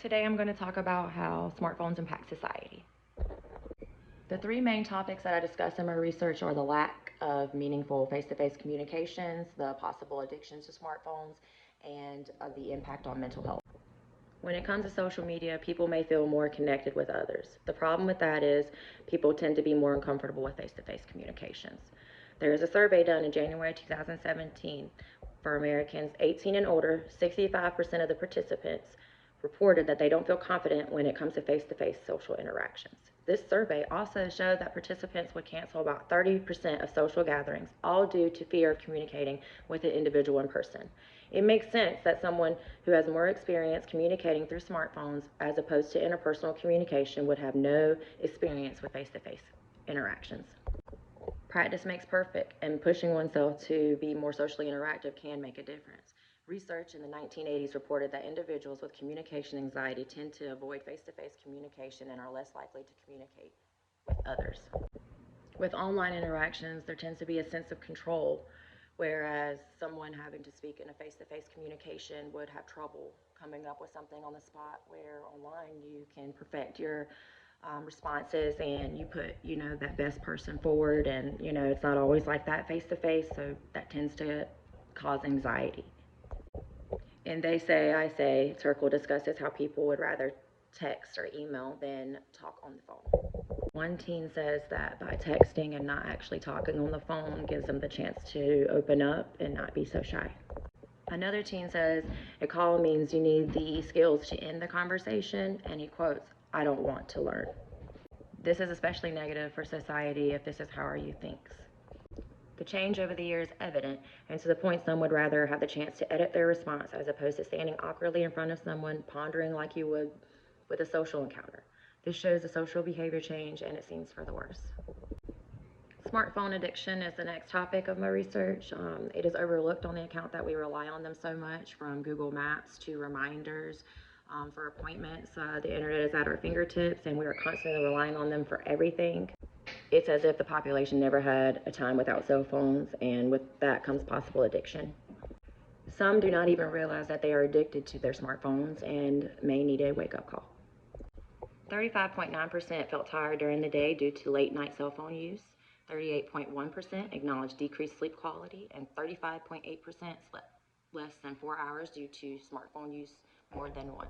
Today I'm going to talk about how smartphones impact society. The three main topics that I discuss in my research are the lack of meaningful face-to-face communications, the possible addictions to smartphones, and the impact on mental health. When it comes to social media, people may feel more connected with others. The problem with that is people tend to be more uncomfortable with face-to-face communications. There is a survey done in January 2017 for Americans 18 and older. 65% of the participants reported that they don't feel confident when it comes to social interactions. This survey also showed that participants would cancel about 30% of social gatherings, all due to fear of communicating with an individual in person. It makes sense that someone who has more experience communicating through smartphones as opposed to interpersonal communication would have no experience with face-to-face interactions. Practice makes perfect, and pushing oneself to be more socially interactive can make a difference. Research in the 1980s reported that individuals with communication anxiety tend to avoid face-to-face communication and are less likely to communicate with others. With online interactions, there tends to be a sense of control, whereas someone having to speak in a face-to-face communication would have trouble coming up with something on the spot, where online you can perfect your responses and you put, that best person forward, and, it's not always like that face-to-face, so that tends to cause anxiety. And they say, I say, Circle discusses how people would rather text or email than talk on the phone. One teen says that by texting and not actually talking on the phone gives them the chance to open up and not be so shy. Another teen says a call means you need the skills to end the conversation, and he quotes, "I don't want to learn." This is especially negative for society if this is how our youth thinks. The change over the years is evident, and to the point some would rather have the chance to edit their response as opposed to standing awkwardly in front of someone, pondering like you would with a social encounter. This shows a social behavior change, and it seems for the worse. Smartphone addiction is the next topic of my research. It is overlooked on the account that we rely on them so much, from Google Maps to reminders for appointments. The internet is at our fingertips, and we are constantly relying on them for everything. It's as if the population never had a time without cell phones, and with that comes possible addiction. Some do not even realize that they are addicted to their smartphones and may need a wake-up call. 35.9% felt tired during the day due to late night cell phone use. 38.1% acknowledged decreased sleep quality, and 35.8% slept less than 4 hours due to smartphone use more than one.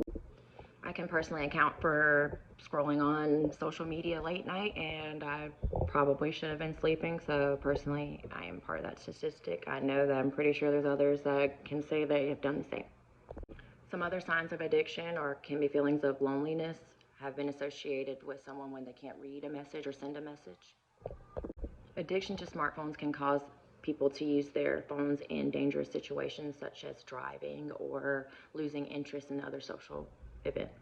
I can personally account for scrolling on social media late night, and I probably should have been sleeping, so personally I am part of that statistic. I know that I'm pretty sure there's others that can say they have done the same. Some other signs of addiction or can be feelings of loneliness have been associated with someone when they can't read a message or send a message. Addiction to smartphones can cause people to use their phones in dangerous situations such as driving or losing interest in other social events.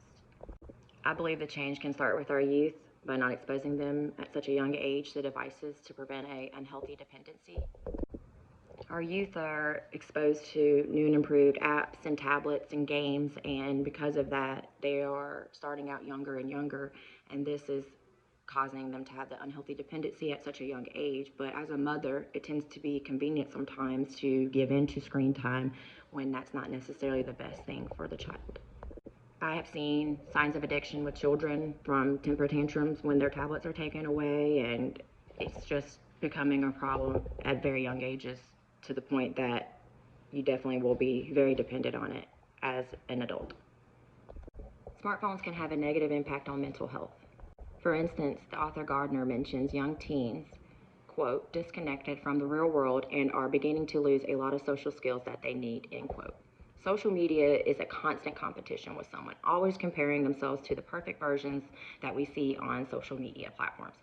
I believe the change can start with our youth by not exposing them at such a young age to devices to prevent an unhealthy dependency. Our youth are exposed to new and improved apps and tablets and games, and because of that, they are starting out younger and younger, and this is causing them to have the unhealthy dependency at such a young age. But as a mother, it tends to be convenient sometimes to give in to screen time when that's not necessarily the best thing for the child. I have seen signs of addiction with children, from temper tantrums when their tablets are taken away, and it's just becoming a problem at very young ages, to the point that you definitely will be very dependent on it as an adult. Smartphones can have a negative impact on mental health. For instance, the author Gardner mentions young teens, quote, disconnected from the real world and are beginning to lose a lot of social skills that they need, end quote. Social media is a constant competition with someone, always comparing themselves to the perfect versions that we see on social media platforms.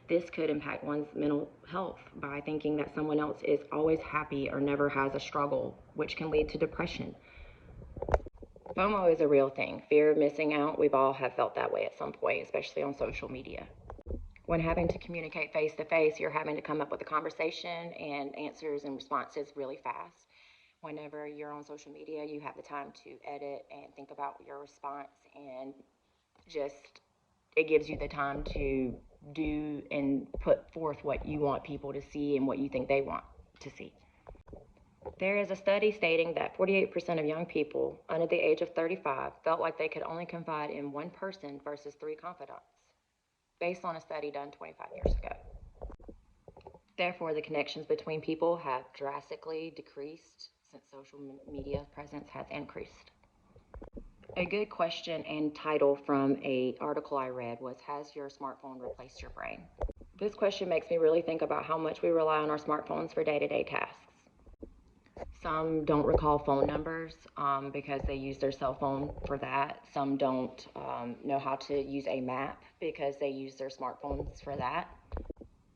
This could impact one's mental health by thinking that someone else is always happy or never has a struggle, which can lead to depression. FOMO is a real thing. Fear of missing out. We've all have felt that way at some point, especially on social media. When having to communicate face to face, you're having to come up with a conversation and answers and responses really fast. Whenever you're on social media, you have the time to edit and think about your response, and it gives you the time to do and put forth what you want people to see and what you think they want to see. There is a study stating that 48% of young people under the age of 35 felt like they could only confide in one person versus three confidants, based on a study done 25 years ago. Therefore, the connections between people have drastically decreased since social media presence has increased. A good question and title from an article I read was, has your smartphone replaced your brain? This question makes me really think about how much we rely on our smartphones for day-to-day tasks. Some don't recall phone numbers because they use their cell phone for that. Some don't know how to use a map because they use their smartphones for that.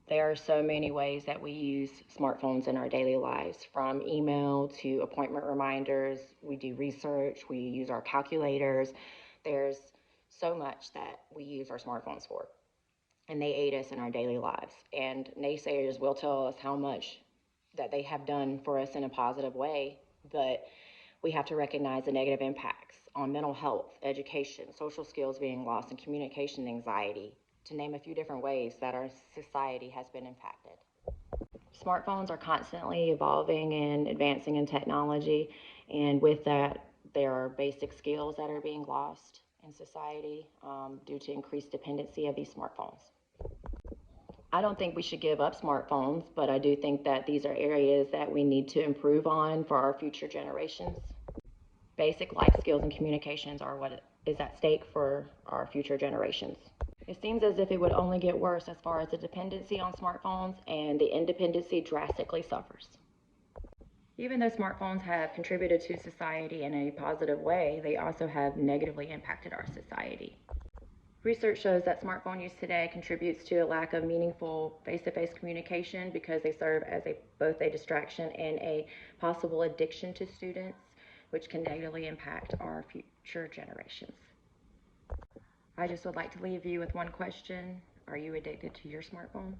There are so many ways that we use smartphones in our daily lives, from email to appointment reminders. We do research, we use our calculators. There's so much that we use our smartphones for, and they aid us in our daily lives. And naysayers will tell us how much that they have done for us in a positive way, but we have to recognize the negative impacts on mental health, education, social skills being lost, and communication anxiety, to name a few different ways that our society has been impacted. Smartphones are constantly evolving and advancing in technology, and with that, there are basic skills that are being lost in society due to increased dependency of these smartphones. I don't think we should give up smartphones, but I do think that these are areas that we need to improve on for our future generations. Basic life skills and communications are what is at stake for our future generations. It seems as if it would only get worse as far as the dependency on smartphones, and the independency drastically suffers. Even though smartphones have contributed to society in a positive way, they also have negatively impacted our society. Research shows that smartphone use today contributes to a lack of meaningful face-to-face communication because they serve as both a distraction and a possible addiction to students, which can negatively impact our future generations. I just would like to leave you with one question. Are you addicted to your smartphone?